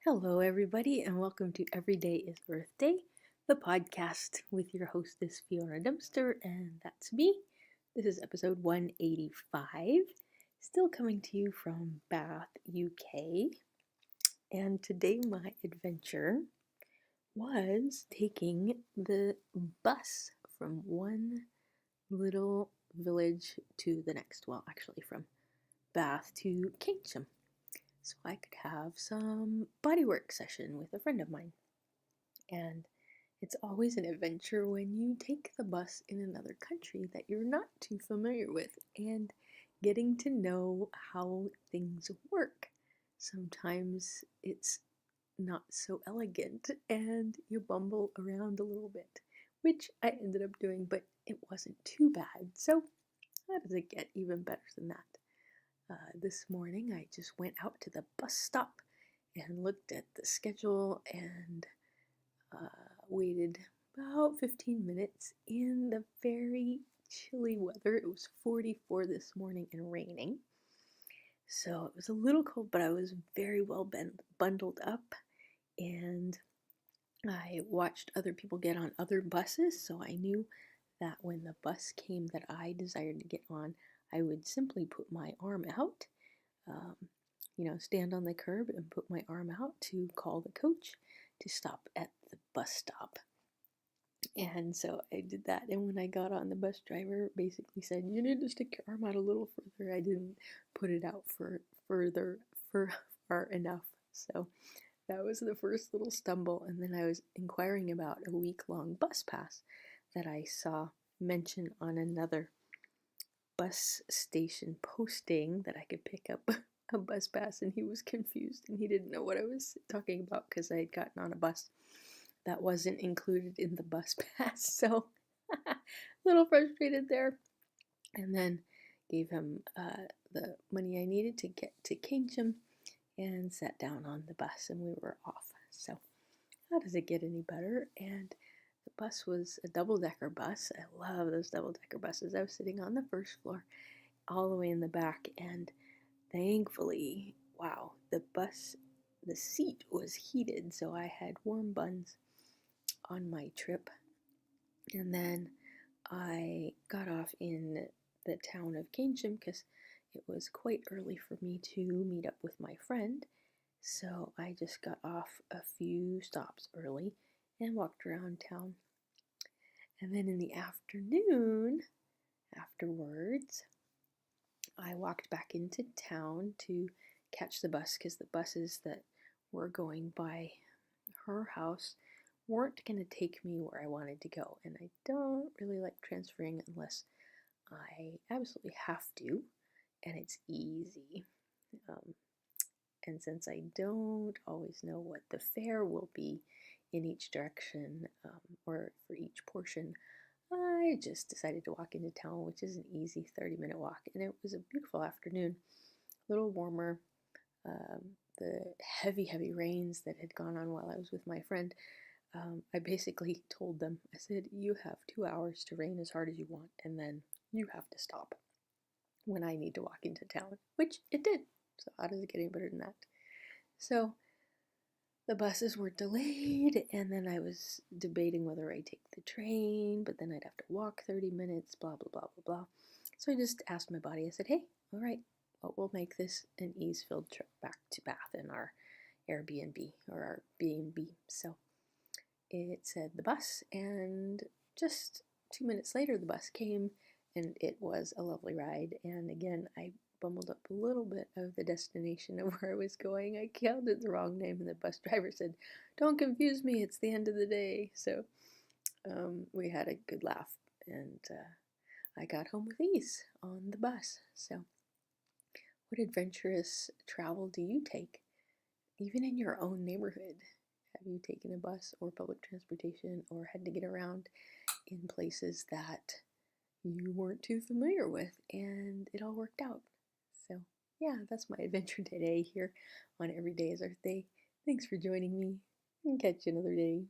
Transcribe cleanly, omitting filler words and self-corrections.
Hello, everybody, and welcome to Every Day is Earth Day, the podcast with your hostess, Fiona Dempster, and that's me. This is episode 185, still coming to you from Bath, UK. And today, my adventure was taking the bus from one little village to the next. Well, actually, from Bath to Keynsham, so I could have some bodywork session with a friend of mine. And it's always an adventure when you take the bus in another country that you're not too familiar with and getting to know how things work. Sometimes it's not so elegant and you bumble around a little bit, which I ended up doing, but it wasn't too bad. So how does it get even better than that? This morning I just went out to the bus stop and looked at the schedule and waited about 15 minutes in the very chilly weather. It was 44 this morning and raining. So it was a little cold, but I was very well bundled up, and I watched other people get on other buses, so I knew that when the bus came that I desired to get on, I would simply put my arm out, stand on the curb and put my arm out to call the coach to stop at the bus stop. And so I did that, and when I got on, the bus driver basically said, "You need to stick your arm out a little further." I didn't put it out for far enough. So that was the first little stumble, and then I was inquiring about a week-long bus pass that I saw mentioned on another bus station posting that I could pick up a bus pass, and he was confused and he didn't know what I was talking about because I had gotten on a bus that wasn't included in the bus pass. So a little frustrated there, and then gave him the money I needed to get to Keynsham and sat down on the bus, and we were off. So how does it get any better? And the bus was a double-decker bus. I love those double-decker buses. I was sitting on the first floor all the way in the back, and thankfully, wow, the seat was heated, so I had warm buns on my trip. And then I got off in the town of Keynsham because it was quite early for me to meet up with my friend. So I just got off a few stops early and walked around town. And then in the afternoon, afterwards, I walked back into town to catch the bus because the buses that were going by her house weren't going to take me where I wanted to go. And I don't really like transferring unless I absolutely have to, and it's easy. And since I don't always know what the fare will be in each direction or for each portion, I just decided to walk into town, which is an easy 30-minute walk. And it was a beautiful afternoon, a little warmer. The heavy rains that had gone on while I was with my friend, I basically told them, I said, "You have 2 hours to rain as hard as you want, and then you have to stop when I need to walk into town," which it did. So how does it get any better than that? So the buses were delayed, and then I was debating whether I'd take the train, but then I'd have to walk 30 minutes, blah, blah, blah, blah, blah. So I just asked my body, I said, "Hey, all right, well, we'll make this an ease-filled trip back to Bath in our Airbnb or our B&B. So it said the bus, and just 2 minutes later, the bus came, and it was a lovely ride. And again, I bumbled up a little bit of the destination of where I was going. I counted the wrong name, and the bus driver said, "Don't confuse me, it's the end of the day." So we had a good laugh, and I got home with ease on the bus. So what adventurous travel do you take, even in your own neighborhood? Have you taken a bus or public transportation or had to get around in places that you weren't too familiar with and it all worked out? So yeah, that's my adventure today here on Every Day is Earth Day. Thanks for joining me, and catch you another day.